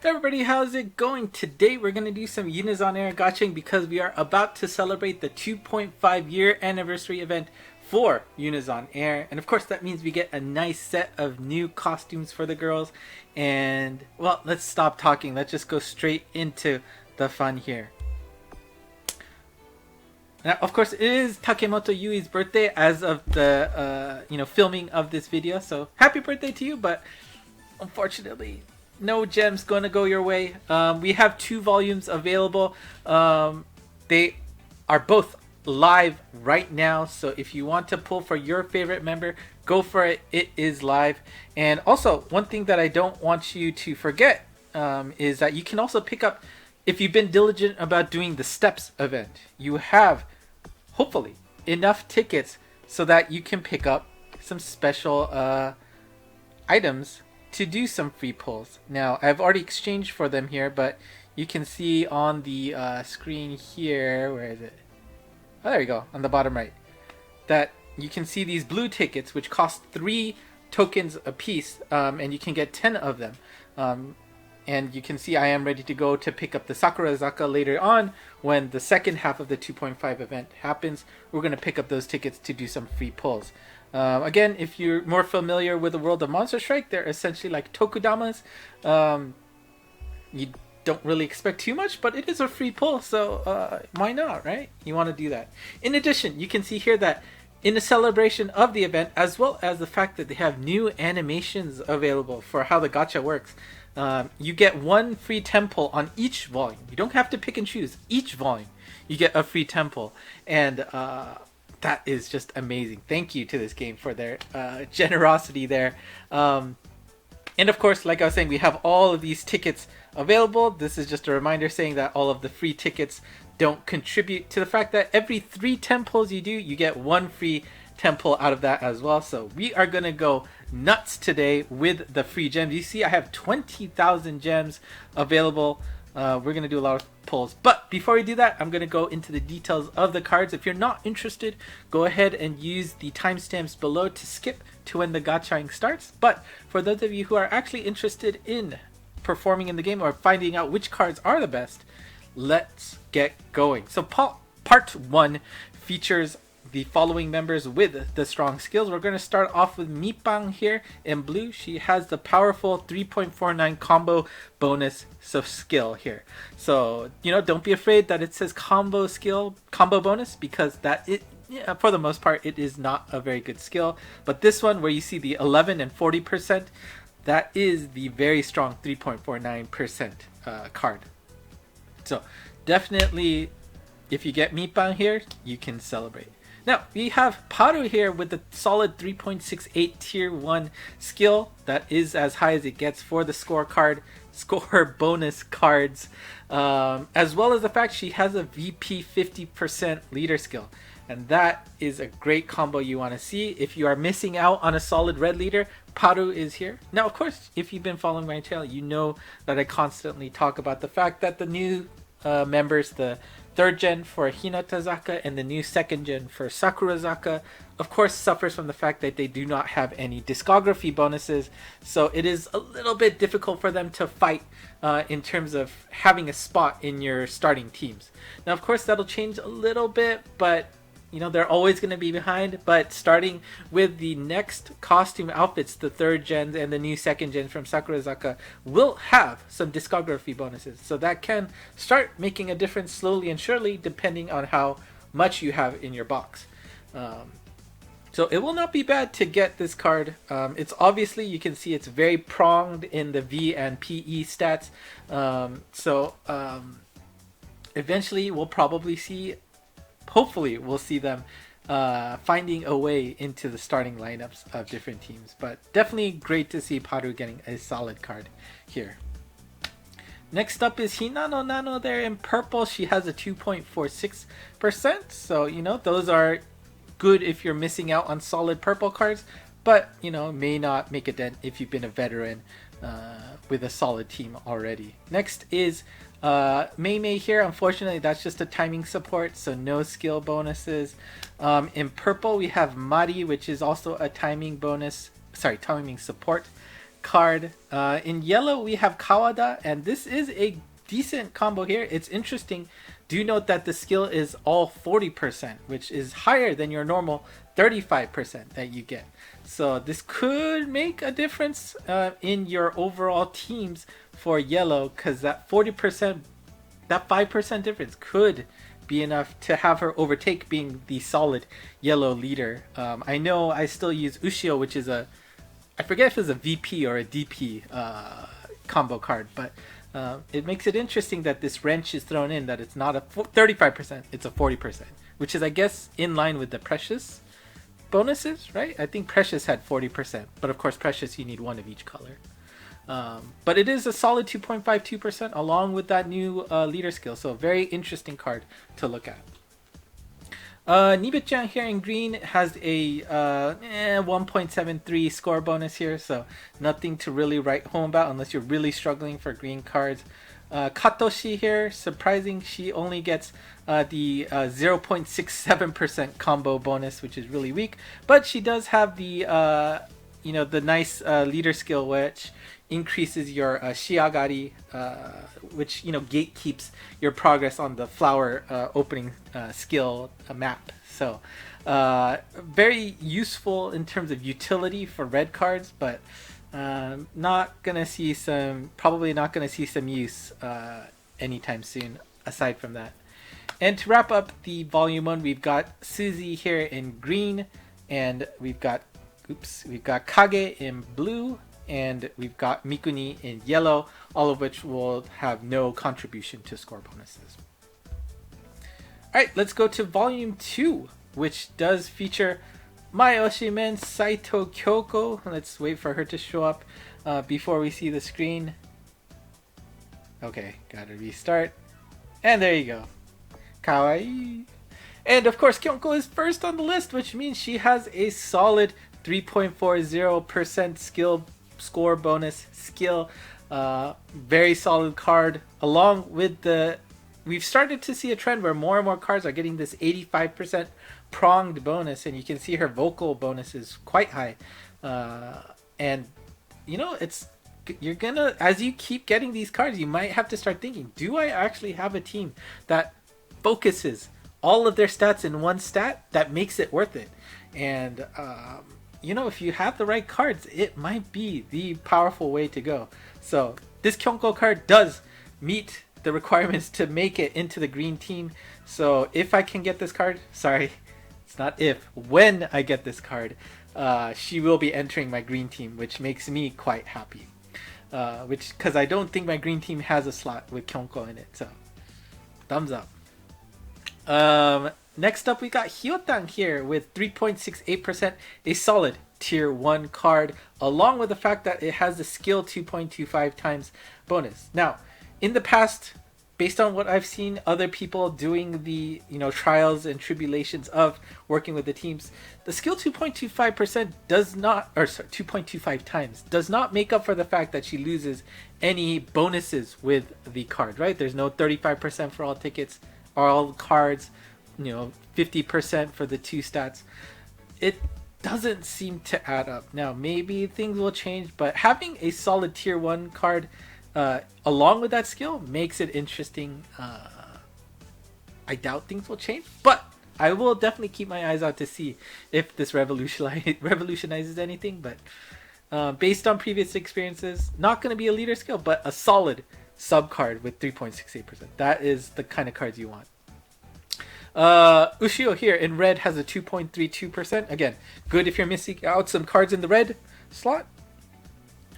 Hey everybody, how's it going? Today we're going to do some Unizon Air gaching because we are about to celebrate the 2.5 year anniversary event for Unizon Air. And of course that means we get a nice set of new costumes for the girls. And well, let's stop talking. Let's just go straight into the fun here. Now, of course, it is Takemoto Yui's birthday as of the filming of this video. So happy birthday to you! But unfortunately, no gems gonna go your way. We have 2 volumes available. They are both live right now. So if you want to pull for your favorite member, go for it. It is live. And also, one thing that I don't want you to forget is that you can also pick up. If you've been diligent about doing the Steps event, you have, hopefully, enough tickets so that you can pick up some special items to do some free pulls. Now, I've already exchanged for them here, but you can see on the screen here, where is it? Oh, there you go, on the bottom right, that you can see these blue tickets, which cost 3 tokens a piece, and you can get 10 of them. And you can see I am ready to go to pick up the Sakurazaka later on when the second half of the 2.5 event happens. We're going to pick up those tickets to do some free pulls. Again, if you're more familiar with the world of Monster Strike, they're essentially like Tokudamas. You don't really expect too much, but it is a free pull, so why not, right? You want to do that. In addition, you can see here that in the celebration of the event, as well as the fact that they have new animations available for how the gacha works, you get 1 free temple on each volume. You don't have to pick and choose. Each volume, you get a free temple. And that is just amazing. Thank you to this game for their generosity there. And of course, like I was saying, we have all of these tickets available. This is just a reminder saying that all of the free tickets don't contribute to the fact that every 3 temples you do, you get 1 free temple out of that as well. So we are going to go nuts today with the free gems. You see I have 20,000 gems available. We're going to do a lot of pulls. But before we do that, I'm going to go into the details of the cards. If you're not interested, go ahead and use the timestamps below to skip to when the gachaing starts. But for those of you who are actually interested in performing in the game or finding out which cards are the best, let's get going. So part 1 features the following members with the strong skills. We're going to start off with Miipan here in blue. She has the powerful 3.49 combo bonus skill here. So, don't be afraid that it says combo bonus, because for the most part, it is not a very good skill. But this one, where you see the 11 and 40%, that is the very strong 3.49% card. So definitely, if you get Miipan here, you can celebrate. Now, we have Paru here with the solid 3.68 tier 1 skill. That is as high as it gets for the score bonus cards. As well as the fact she has a VP 50% leader skill. And that is a great combo you want to see. If you are missing out on a solid red leader, Paru is here. Now, of course, if you've been following my channel, you know that I constantly talk about the fact that the new members, the 3rd gen for Hinatazaka and the new 2nd gen for Sakurazaka, of course suffers from the fact that they do not have any discography bonuses, so it is a little bit difficult for them to fight in terms of having a spot in your starting teams. Now, of course, that'll change a little bit, but they're always going to be behind. But starting with the next costume outfits, the 3rd gen and the new 2nd gen from Sakurazaka will have some discography bonuses. So that can start making a difference slowly and surely, depending on how much you have in your box. So it will not be bad to get this card. It's obviously, you can see it's very pronged in the V and PE stats. Eventually we'll probably see, hopefully we'll see them finding a way into the starting lineups of different teams. But definitely great to see Paru getting a solid card here. Next up is Nano there in purple. She has a 2.46%. So, those are good if you're missing out on solid purple cards. But, may not make a dent if you've been a veteran with a solid team already. Next is Mei here. Unfortunately, that's just a timing support, so no skill bonuses. In purple, we have Mari, which is also a timing bonus. Sorry, timing support. card. In yellow, we have Kawada, and this is a decent combo here. It's interesting. Do note that the skill is all 40%, which is higher than your normal 35% that you get. So this could make a difference in your overall teams for yellow, because that 40%, that 5% difference could be enough to have her overtake being the solid yellow leader. I know I still use Ushio, which is a, I forget if it's a VP or a DP combo card, but it makes it interesting that this wrench is thrown in, that it's not a 35%, it's a 40%, which is, I guess, in line with the Precious bonuses, right? I think Precious had 40%, but of course Precious you need one of each color. But it is a solid 2.52% along with that new leader skill, so a very interesting card to look at. Nibu-chan here in green has a 1.73 score bonus here, so nothing to really write home about unless you're really struggling for green cards. Katoshi here, surprising, she only gets the 0.67% combo bonus, which is really weak, but she does have the the nice leader skill, which increases your shiagari, which gatekeeps your progress on the flower opening skill map. So very useful in terms of utility for red cards, but probably not gonna see some use anytime soon aside from that. And to wrap up the volume 1, we've got Suzy here in green, and we've got Kage in blue, and we've got Mikuni in yellow, all of which will have no contribution to score bonuses. Alright, let's go to volume 2, which does feature my Oshimen,齊藤Kyoko. Let's wait for her to show up before we see the screen. Okay, gotta restart. And there you go. Kawaii. And of course, Kyonko is first on the list, which means she has a solid 3.40% skill score bonus skill. Very solid card. Along with we've started to see a trend where more and more cards are getting this 85% pronged bonus, and you can see her vocal bonus is quite high. And you're gonna, as you keep getting these cards, you might have to start thinking, do I actually have a team that focuses all of their stats in one stat that makes it worth it? And if you have the right cards, it might be the powerful way to go. So this Kyonko card does meet the requirements to make it into the green team. So if I can get this card, sorry, it's not if, when I get this card, she will be entering my green team, which makes me quite happy. Because I don't think my green team has a slot with Kyonko in it. So thumbs up. Next up, we got Hiyotan here with 3.68%, a solid tier 1 card, along with the fact that it has the skill 2.25 times bonus. Now, in the past, based on what I've seen other people doing the trials and tribulations of working with the teams, the skill 2.25% does not, or sorry, 2.25 times does not make up for the fact that she loses any bonuses with the card, right? There's no 35% for all tickets or all cards, 50% for the 2 stats. It doesn't seem to add up. Now, maybe things will change, but having a solid tier 1 card along with that skill makes it interesting. I doubt things will change, but I will definitely keep my eyes out to see if this revolutionizes anything. But based on previous experiences, not going to be a leader skill, but a solid sub card with 3.68%. That is the kind of cards you want. Ushio here in red has a 2.32%. Again, good if you're missing out some cards in the red slot,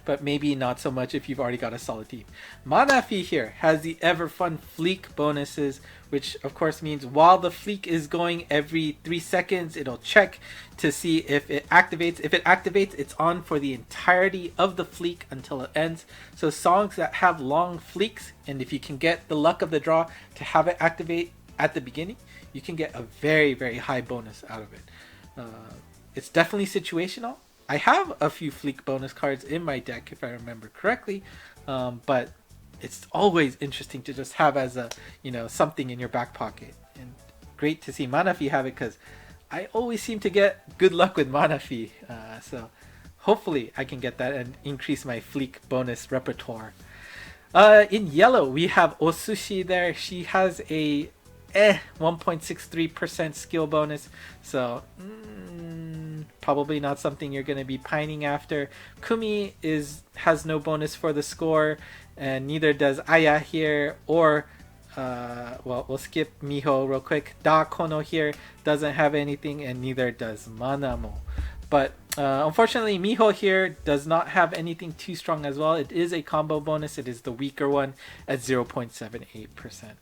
but maybe not so much if you've already got a solid team. Manafi here has the ever fun FLEEK bonuses, which of course means while the FLEEK is going every 3 seconds, it'll check to see if it activates. If it activates, it's on for the entirety of the FLEEK until it ends. So songs that have long FLEEKs, and if you can get the luck of the draw to have it activate at the beginning, you can get a very, very high bonus out of it. It's definitely situational. I have a few FLEEK bonus cards in my deck, if I remember correctly, but it's always interesting to just have as a something in your back pocket. And great to see Manafi have it, because I always seem to get good luck with Manafi. So hopefully I can get that and increase my FLEEK bonus repertoire. In yellow, we have Osushi there. She has a 1.63% skill bonus, so probably not something you're going to be pining after. Kumi has no bonus for the score, and neither does Aya here, or well, we'll skip Miho real quick. Da Kono here doesn't have anything, and neither does Manamo. But unfortunately, Miho here does not have anything too strong as well. It is a combo bonus. It is the weaker one at 0.78%.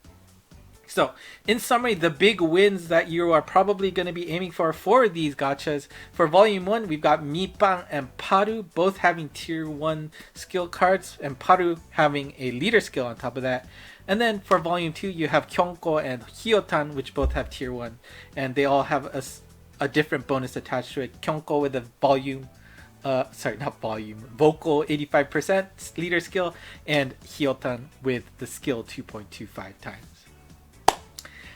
So, in summary, the big wins that you are probably going to be aiming for these gachas. For Volume 1, we've got Miipan and Paru both having Tier 1 skill cards, and Paru having a leader skill on top of that. And then for Volume 2, you have Kyonko and Hiyotan, which both have Tier 1, and they all have a different bonus attached to it. Kyonko with a vocal 85% leader skill, and Hiyotan with the skill 2.25 times.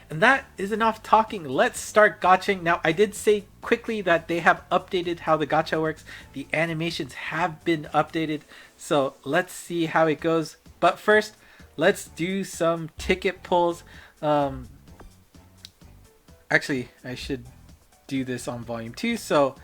And that is enough talking. Let's start gaching. Now, I did say quickly that they have updated how the gacha works. The animations have been updated, so let's see how it goes. But first, let's do some ticket pulls. Actually, I should do this on Volume 2, so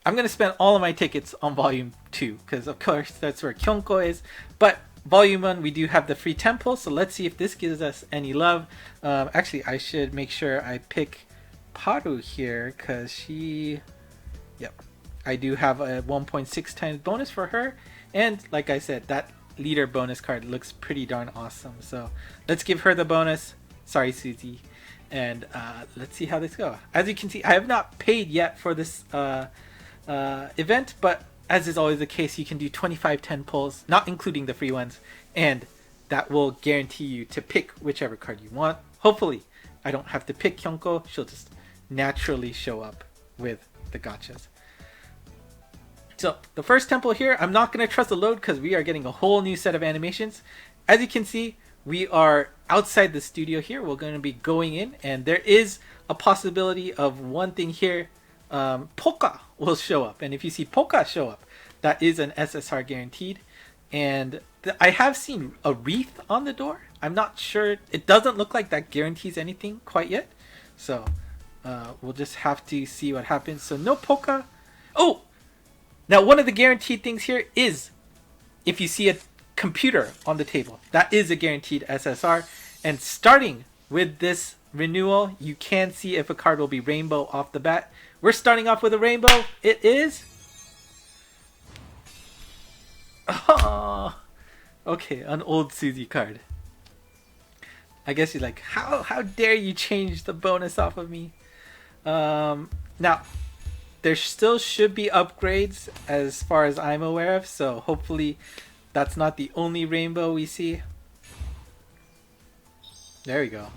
I'm going to spend all of my tickets on Volume 2, because of course that's where Kyonko is. But Volume 1, we do have the free temple, so let's see if this gives us any love. Actually, I should make sure I pick Paru here, because I do have a 1.6 times bonus for her, and like I said, that leader bonus card looks pretty darn awesome. So let's give her the bonus. Sorry, Suzy. And let's see how this goes. As you can see, I have not paid yet for this event, but as is always the case, you can do 25-10 pulls, not including the free ones, and that will guarantee you to pick whichever card you want. Hopefully, I don't have to pick Kyonko. She'll just naturally show up with the gachas. So, the first temple here, I'm not going to trust the load because we are getting a whole new set of animations. As you can see, we are outside the studio here. We're going to be going in, and there is a possibility of one thing here. Polka will show up, and if you see Polka show up, that is an SSR guaranteed. And I have seen a wreath on the door. I'm not sure. It doesn't look like that guarantees anything quite yet, so we'll just have to see what happens. So no Polka. Oh, now one of the guaranteed things here is if you see a computer on the table, that is a guaranteed SSR. And starting with this renewal, you can see if a card will be rainbow off the bat. We're starting off with a rainbow. It is. Oh, okay, an old Suzy card. I guess you're like, how dare you change the bonus off of me? Now, there still should be upgrades as far as I'm aware of, so hopefully that's not the only rainbow we see. There we go.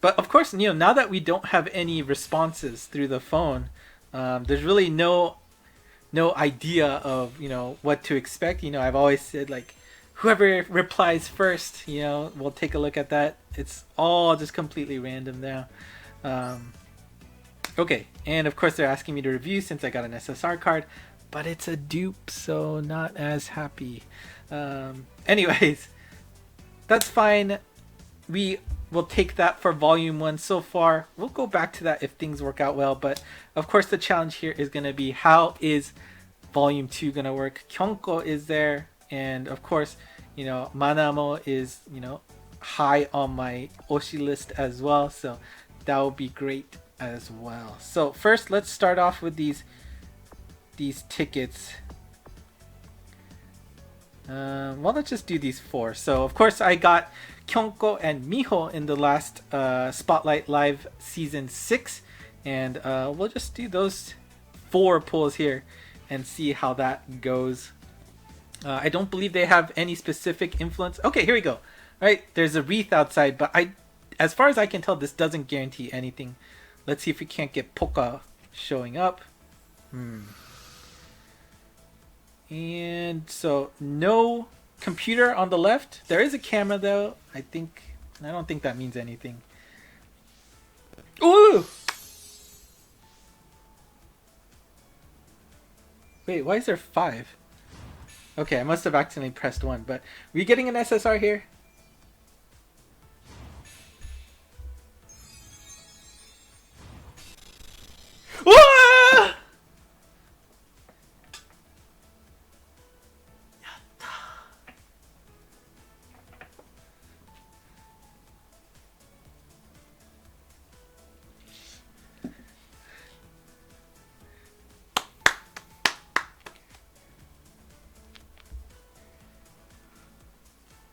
But of course, now that we don't have any responses through the phone, there's really no idea of what to expect. I've always said, like, whoever replies first, we'll take a look at that. It's all just completely random now. Okay, and of course they're asking me to review since I got an SSR card, but it's a dupe, so not as happy. Anyways, that's fine. We will take that for Volume 1 so far. We'll go back to that if things work out well, but of course the challenge here is going to be, how is Volume 2 going to work? Kyonko is there, and of course, Manamo is, high on my Oshi list as well, so that will be great as well. So first, let's start off with these tickets. Well, let's just do these 4. So of course I got Kyonko and Miho in the last Spotlight Live Season 6, and we'll just do those 4 pulls here and see how that goes. I don't believe they have any specific influence. Okay, here we go. All right, there's a wreath outside, but as far as I can tell, this doesn't guarantee anything. Let's see if we can't get Polka showing up. And so no computer on the left. There is a camera though. I don't think that means anything. Ooh! Wait, why is there 5? Okay, I must have accidentally pressed 1, but are we getting an SSR here? Whoa!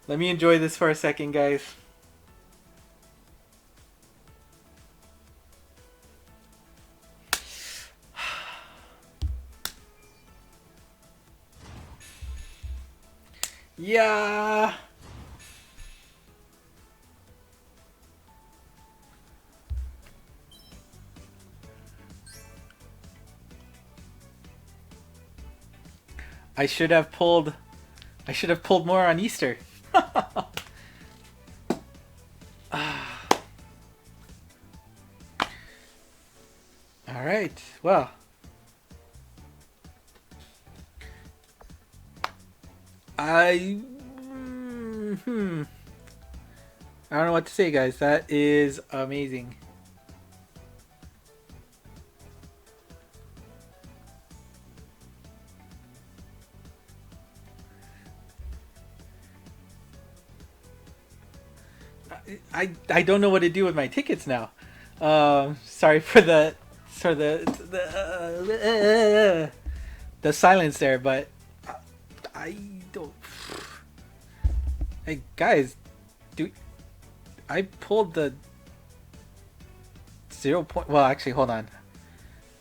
Let me enjoy this for a second, guys. Yeah. I should have pulled more on Easter. All right. Well, I don't know what to say, guys. That is amazing. I don't know what to do with my tickets now. Sorry for the silence there, but I don't. Hey guys, I pulled the 0. Well, actually, hold on.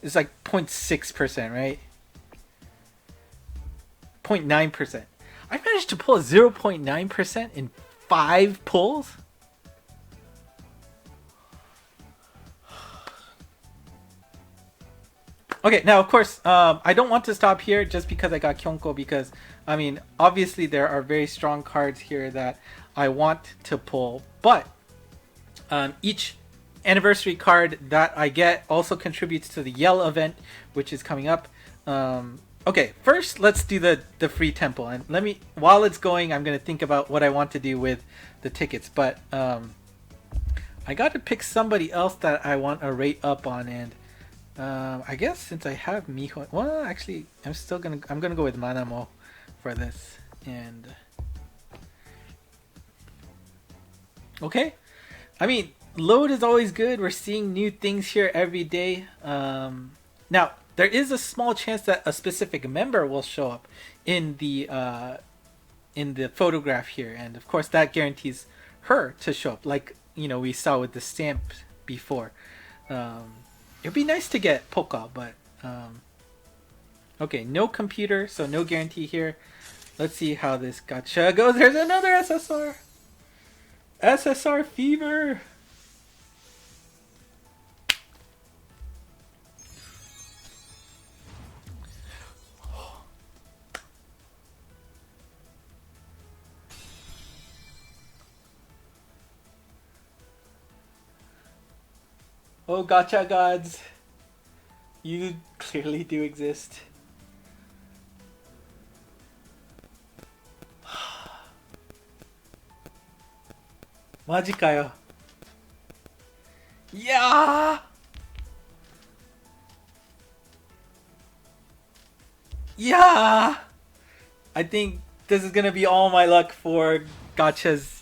It's like 0.6%, right? 0.9%. I managed to pull a 0.9% in 5 pulls. Okay, now of course, I don't want to stop here just because I got Kyonko, because, I mean, obviously there are very strong cards here that I want to pull, but each anniversary card that I get also contributes to the Yell event, which is coming up. Okay, first let's do the free temple, and while it's going, I'm going to think about what I want to do with the tickets, but I got to pick somebody else that I want a rate up on, and I guess since I have Miho, well, actually, I'm gonna go with Manamo for this. And okay, I mean, load is always good. We're seeing new things here every day. Now there is a small chance that a specific member will show up in the photograph here, and of course that guarantees her to show up, like we saw with the stamp before. It'd be nice to get Poka, but okay, no computer, so no guarantee here. Let's see how this gacha goes. There's another SSR! SSR fever! Oh, gacha gods, you clearly do exist. Majikayo. Yeah! Yeah! I think this is gonna be all my luck for gachas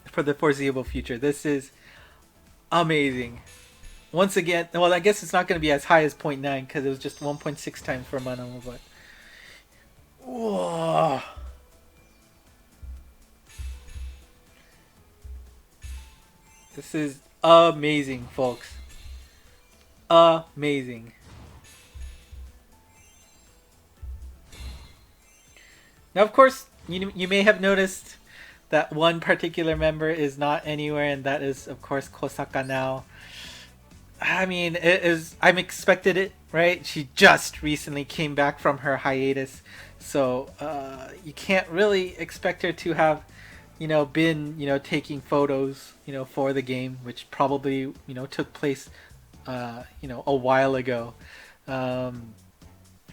for the foreseeable future. This is amazing. Once again, well, I guess it's not going to be as high as 0.9 because it was just 1.6 times for Manamo, but whoa. This is amazing, folks. Amazing. Now, of course, you may have noticed that one particular member is not anywhere, and that is, of course, Kosaka now. I mean, I'm expected it, right? She just recently came back from her hiatus, so you can't really expect her to have, been, taking photos, for the game, which probably, took place, a while ago. So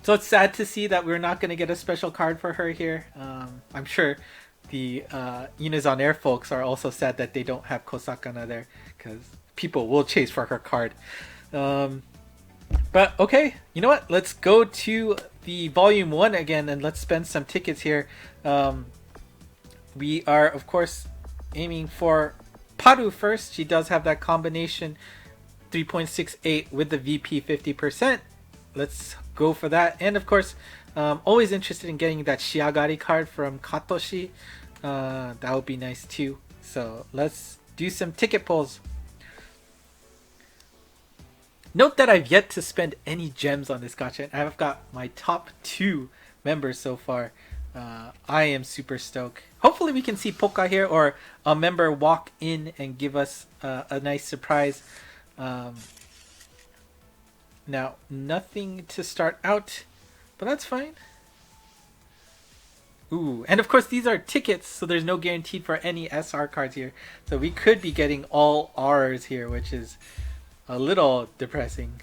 So it's sad to see that we're not going to get a special card for her here. I'm sure the Unizon Air folks are also sad that they don't have Kosakana there, because people will chase for her card. But okay, you know what? Let's go to the Volume 1 again and let's spend some tickets here. We are, of course, aiming for Paru first. She does have that combination 3.68 with the VP 50%. Let's go for that. And of course, always interested in getting that Shiagari card from Katoshi. That would be nice too. So let's do some ticket pulls. Note that I've yet to spend any gems on this gacha. I've got my top 2 members so far. I am super stoked. Hopefully we can see Poka here, or a member walk in and give us a nice surprise. Now, nothing to start out, but that's fine. Ooh, and of course these are tickets, so there's no guaranteed for any SR cards here. So we could be getting all R's here, which is a little depressing.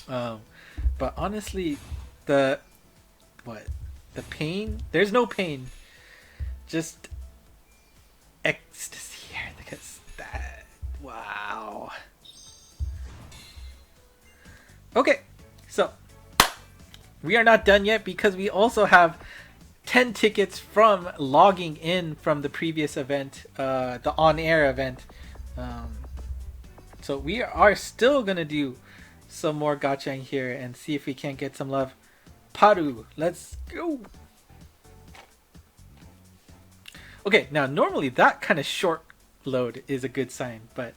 But honestly, the pain? There's no pain. Just ecstasy here, because that, wow. Okay, so we are not done yet, because we also have 10 tickets from logging in from the previous event, the on-air event. So we are still gonna do some more gacha here and see if we can't get some love. Paru, let's go. Okay, now normally that kind of short load is a good sign, but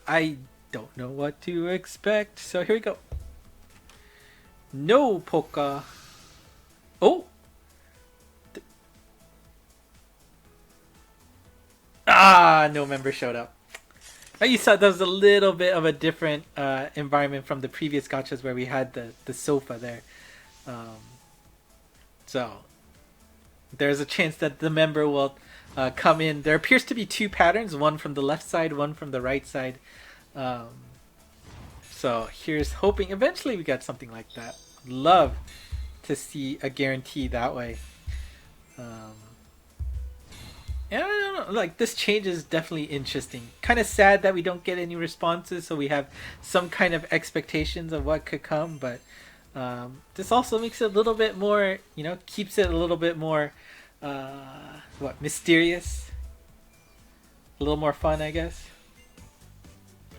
I don't know what to expect. So here we go. No Poka. Oh! No member showed up. You saw that was a little bit of a different environment from the previous gachas where we had the sofa there. So there's a chance that the member will come in. There appears to be 2 patterns, one from the left side, one from the right side. So here's hoping eventually we get something like that. Love to see a guarantee that way. And I don't know, like, this change is definitely interesting. Kind of sad that we don't get any responses, so we have some kind of expectations of what could come, but this also makes it a little bit more, you know, keeps it a little bit more mysterious, a little more fun, I guess.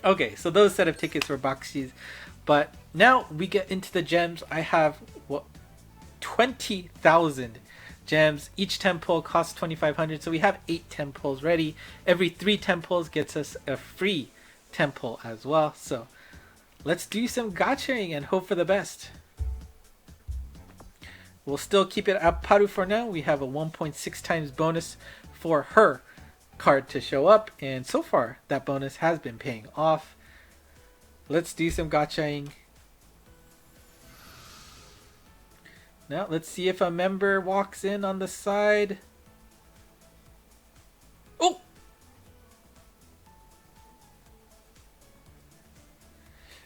Okay, so those set of tickets were bakshis, but now we get into the gems. I have 20,000 gems. Each 10 pull costs 2,500, so we have 8 10 pulls ready. Every 3 10 pulls gets us a free 10 pull as well. So let's do some gachaing and hope for the best. We'll still keep it at Paru for now. We have a 1.6 times bonus for her card to show up, and so far that bonus has been paying off. Let's do some gachaing. Now let's see if a member walks in on the side. Oh!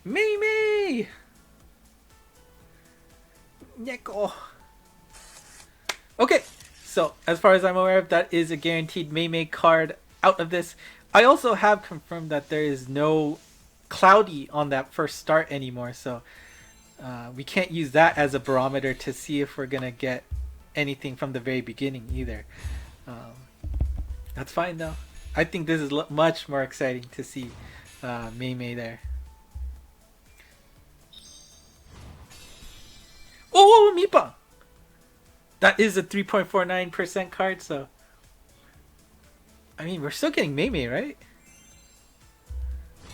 Mei! Neko! Okay, so as far as I'm aware of, that is a guaranteed Mei card out of this. I also have confirmed that there is no cloudy on that first start anymore, so we can't use that as a barometer to see if we're gonna get anything from the very beginning either. That's fine though. I think this is much more exciting to see Mei there. Oh, Miipan! That is a 3.49% card, so I mean, we're still getting Mei, right?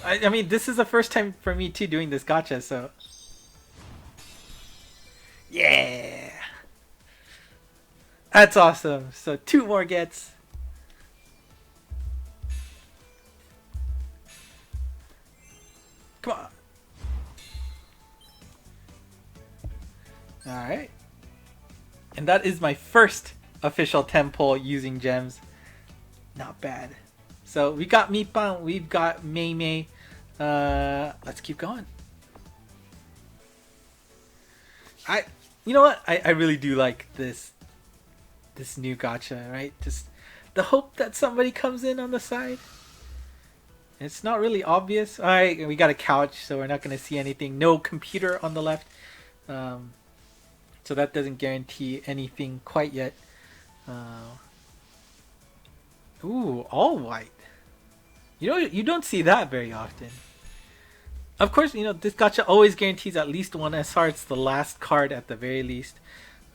I mean, this is the first time for me too doing this gacha, so yeah, that's awesome. So 2 more gets. Come on. Alright. And that is my first official 10 pull using gems. Not bad. So we got Miipan, we've got Mei. Let's keep going. You know what? I really do like this new gacha, right? Just the hope that somebody comes in on the side. It's not really obvious. All right, we got a couch, so we're not going to see anything. No computer on the left. So that doesn't guarantee anything quite yet. Ooh, all white. You don't see that very often. Of course, this gacha always guarantees at least one SR. It's the last card at the very least.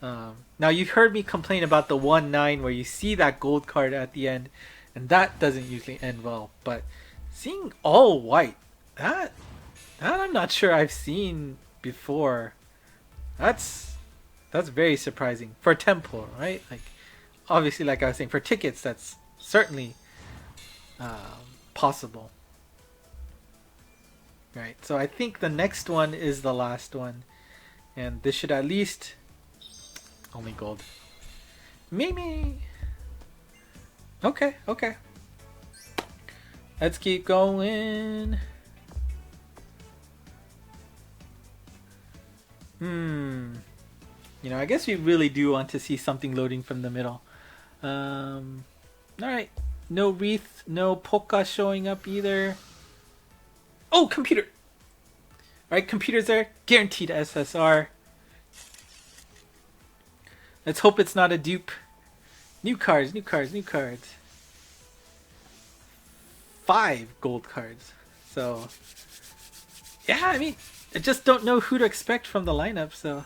Now, you've heard me complain about the 1-9 where you see that gold card at the end, and that doesn't usually end well. But seeing all white, that I'm not sure I've seen before. That's very surprising for tempo, right? Like, obviously, like I was saying, for tickets, that's certainly possible. Right, so I think the next one is the last one, and this should at least only gold. Maybe. Okay. Let's keep going. I guess we really do want to see something loading from the middle. Alright. No wreath, no polka showing up either. Oh, computer! Alright, computer's there. Guaranteed SSR. Let's hope it's not a dupe. New cards. 5 gold cards. So, yeah, I mean, I just don't know who to expect from the lineup, so.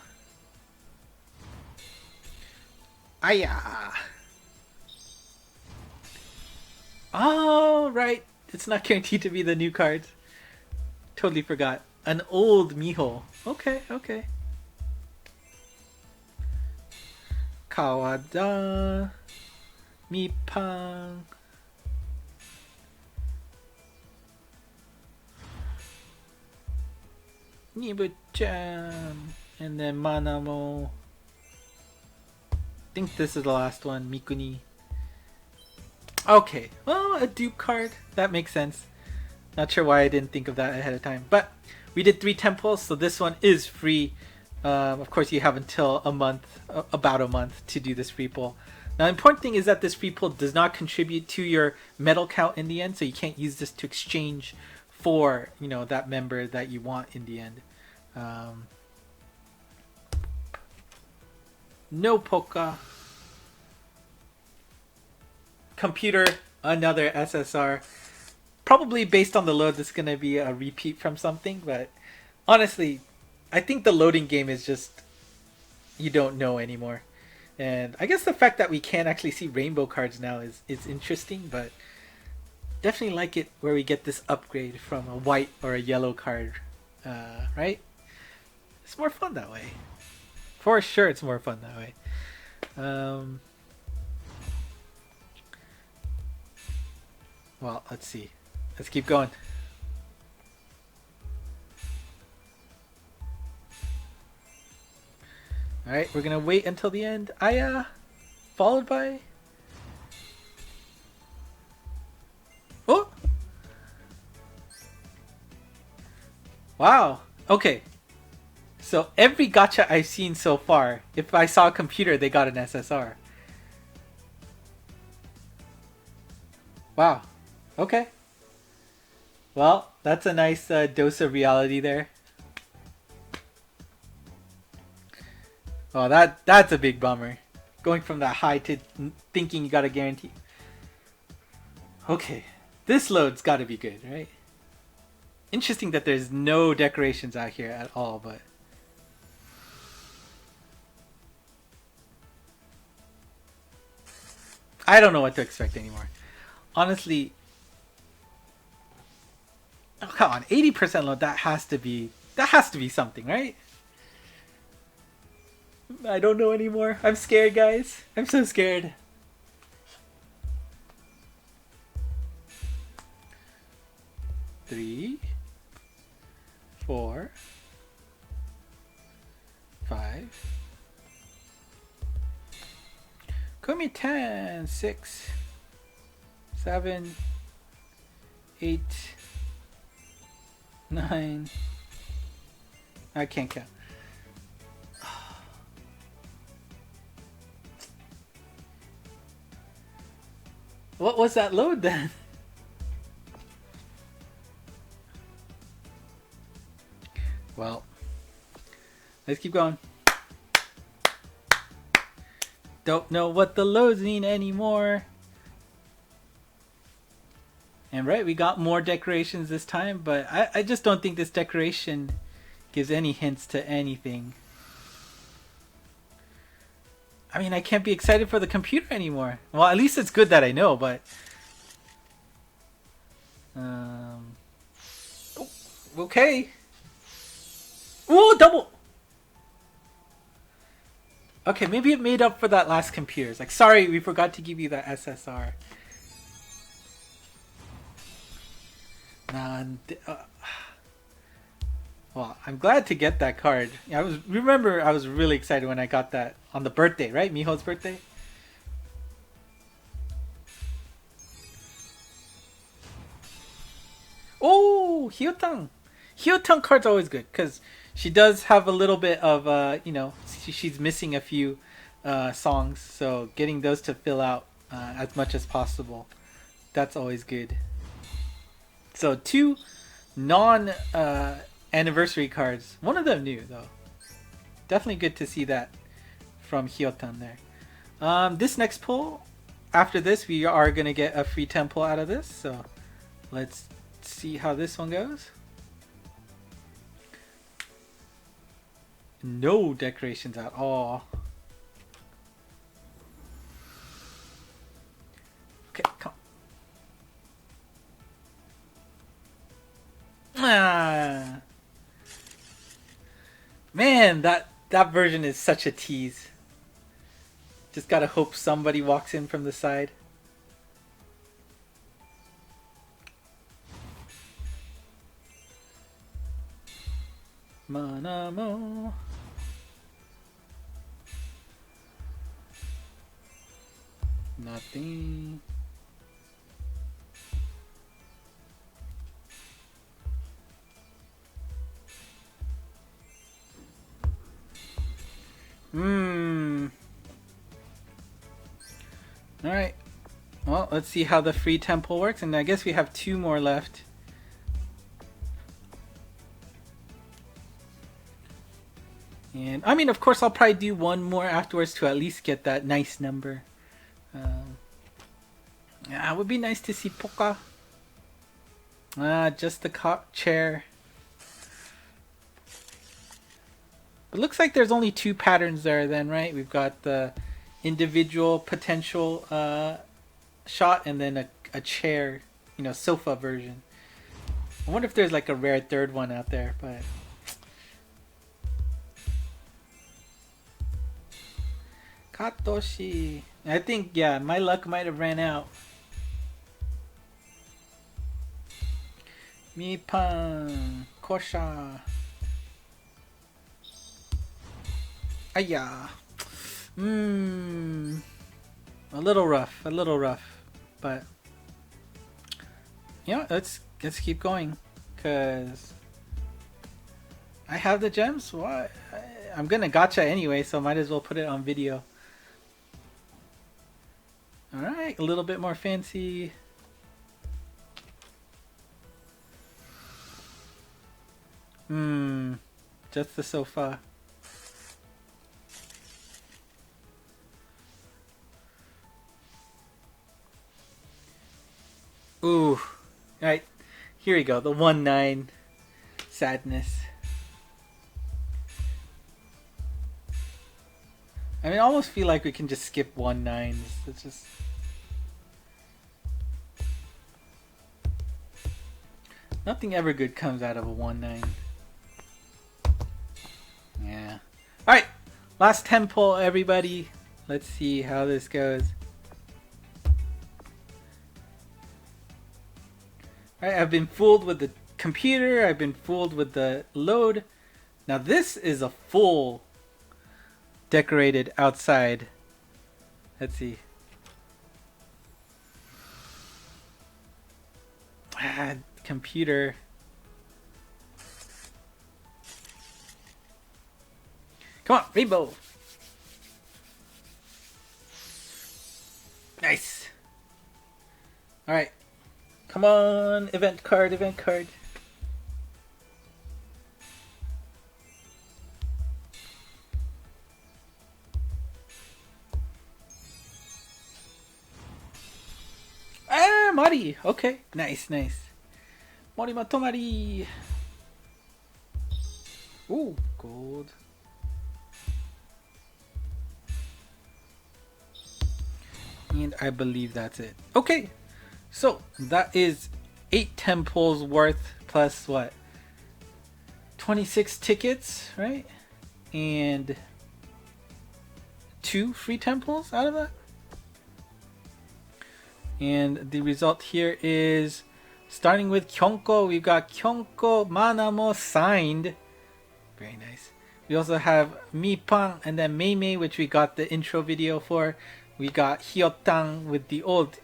Aya! Oh, right. It's not guaranteed to be the new cards. Totally forgot. An old Miho. Okay. Kawada. Miipan. Nibu-chan. And then Manamo. I think this is the last one. Mikuni. Okay. Well, a dupe card. That makes sense. Not sure why I didn't think of that ahead of time. But we did 3 temples, so this one is free. Of course, you have until about a month to do this free pull. Now, the important thing is that this free pull does not contribute to your medal count in the end, so you can't use this to exchange for, that member that you want in the end. No polka. Computer, another SSR. Probably based on the load, this is going to be a repeat from something, but honestly, I think the loading game is just, you don't know anymore. And I guess the fact that we can actually see rainbow cards now is interesting, but definitely like it where we get this upgrade from a white or a yellow card, right? It's more fun that way. For sure, it's more fun that way. Well, let's see. Let's keep going. Alright, we're gonna wait until the end. Aya! Followed by... Oh! Wow! Okay. So every gacha I've seen so far, if I saw a computer, they got an SSR. Wow. Okay. Well, that's a nice dose of reality there. Oh, that's a big bummer. Going from that high to thinking you got a guarantee. Okay. This load's got to be good, right? Interesting that there's no decorations out here at all, but... I don't know what to expect anymore. Honestly... Oh, come on, 80% load, that has to be something, right? I don't know anymore. I'm scared, guys. I'm so scared. Three, 4, 5. Kumi 10, 6, 7, 8, 9. I can't count. What was that load then? Well, let's keep going. Don't know what the loads mean anymore. And right, we got more decorations this time, but I just don't think this decoration gives any hints to anything. I mean, I can't be excited for the computer anymore. Well, at least it's good that I know, but... Oh, okay. Ooh, double! Okay, maybe it made up for that last computer. It's like, sorry, we forgot to give you that SSR. Well, I'm glad to get that card. I was really excited when I got that on the birthday, right? Miho's birthday. Oh, Hiyotan. Hiyotan card's always good because she does have a little bit of you know, she's missing a few songs, so getting those to fill out as much as possible, that's always good. So 2 non anniversary cards. One of them new though. Definitely good to see that from Hiyotan there. This next pull, after this, we are gonna get a free temple out of this. So let's see how this one goes. No decorations at all. Okay, come on. Ah. Man, that version is such a tease. Just gotta hope somebody walks in from the side. Manamo. Nothing. Alright. Well, let's see how the free temple works, and I guess we have 2 more left. And I mean, of course, I'll probably do 1 more afterwards to at least get that nice number. Yeah, it would be nice to see Poka. Just the chair. It looks like there's only 2 patterns there then, right? We've got the individual potential shot and then a chair, you know, sofa version. I wonder if there's like a rare 3rd one out there, but... Katoshi. I think, yeah, my luck might have ran out. Miipan. Kosha. Aya. A little rough, but yeah, let's keep going, cause I have the gems. What? I'm gonna gacha anyway, so might as well put it on video. All right, a little bit more fancy. Just the sofa. Ooh, alright, here we go, the 1-9 sadness. I mean, I almost feel like we can just skip 1-9s. It's just... Nothing ever good comes out of a 1-9. Yeah. Alright, last 10 pull, everybody. Let's see how this goes. Alright, I've been fooled with the computer. I've been fooled with the load. Now this is a full decorated outside. Let's see. Computer. Come on, rainbow. Nice. Alright. Come on, event card, event card. Ah, Mari! Okay, nice, nice. Mori Matomari! Ooh, gold. And I believe that's it. Okay, so that is 8 temples worth plus what? 26 tickets, right? And 2 free temples out of that. And the result here is starting with Kyonko. We've got Kyonko Manamo signed. Very nice. We also have Miipan and then Meimei, which we got the intro video for. We got Hiyotan with the old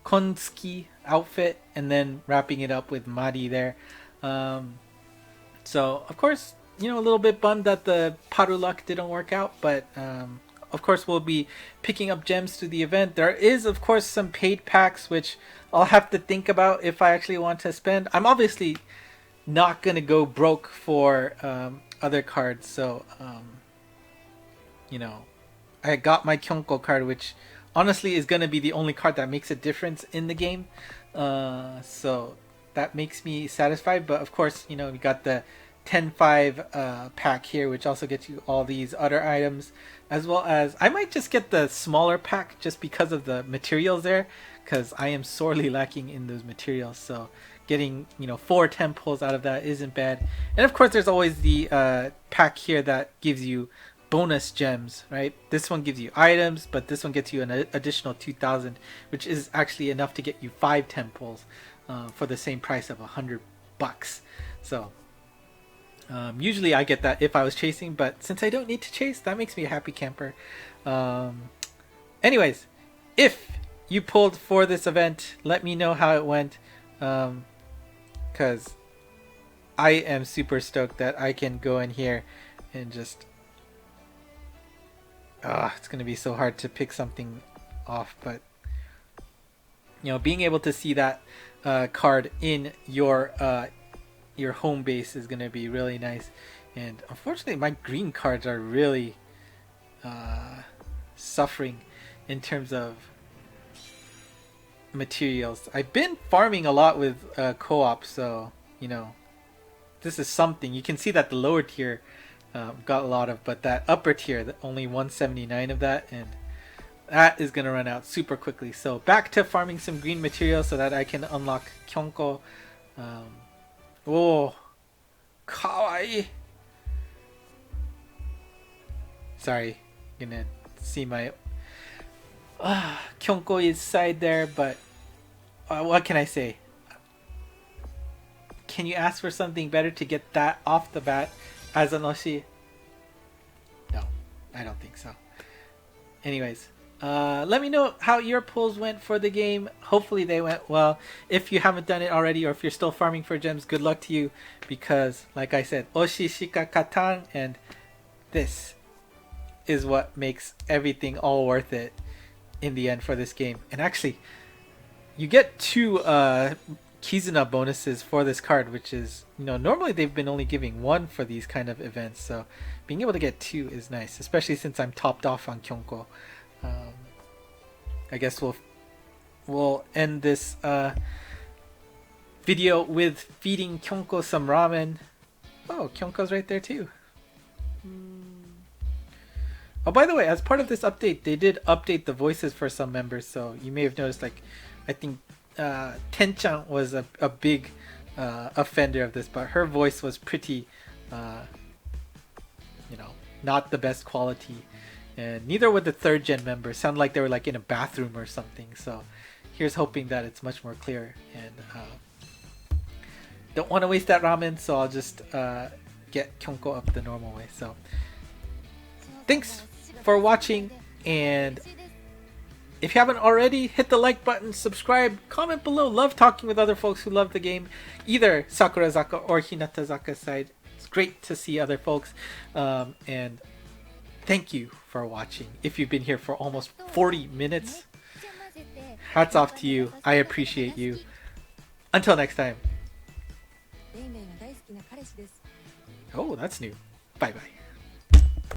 Konsuki outfit, and then wrapping it up with Mari there. So, of course, you know, a little bit bummed that the Paru luck didn't work out, but of course we'll be picking up gems through the event. There is, of course, some paid packs, which I'll have to think about if I actually want to spend. I'm obviously not going to go broke for other cards, so you know, I got my Kyonko card, which honestly is going to be the only card that makes a difference in the game. So that makes me satisfied. But of course, you know, we got the 10-5 pack here, which also gets you all these other items, as well as I might just get the smaller pack just because of the materials there, because I am sorely lacking in those materials. So getting, you know, 4 temples out of that isn't bad. And of course, there's always the pack here that gives you bonus gems, right? This one gives you items, but this one gets you an additional 2,000, which is actually enough to get you 5 temples for the same price of $100. So usually I get that if I was chasing, but since I don't need to chase, that makes me a happy camper. Anyways, if you pulled for this event, let me know how it went, because I am super stoked that I can go in here and just it's gonna be so hard to pick something off, but you know, being able to see that card in your home base is gonna be really nice. And unfortunately, my green cards are really suffering in terms of materials. I've been farming a lot with co-op, so you know, this is something. You can see that the lower tier got a lot of, but that upper tier, only 179 of that, and that is gonna run out super quickly. So back to farming some green materials so that I can unlock Kyonko. Oh, kawaii. Sorry, gonna see my Kyonko is side there, but what can I say? Can you ask for something better to get that off the bat as an Oshi? No, I don't think so. Anyways, let me know how your pulls went for the game. Hopefully they went well. If you haven't done it already, or if you're still farming for gems, good luck to you, because like I said, Oshi Shika Katan, and this is what makes everything all worth it in the end for this game. And actually, you get 2 Kizuna bonuses for this card, which is, you know, normally they've been only giving 1 for these kind of events, so being able to get 2 is nice, especially since I'm topped off on Kyonko. I guess we'll end this video with feeding Kyonko some ramen. Oh, Kyonko's right there too. Oh, by the way, as part of this update, they did update the voices for some members, so you may have noticed, like, I think Tenchan was a big offender of this, but her voice was pretty, you know, not the best quality. And neither would the 3rd gen members. Sound like they were like in a bathroom or something. So here's hoping that it's much more clear. And don't want to waste that ramen, so I'll just get Kyonko up the normal way. So thanks for watching, and if you haven't already, hit the like button, subscribe, comment below. Love talking with other folks who love the game, either Sakurazaka or Hinatazaka side. It's great to see other folks, and thank you for watching. If you've been here for almost 40 minutes, Hats off to you. I appreciate you. Until next time. レイメイが大好きな彼氏です。 Oh, that's new. Bye bye.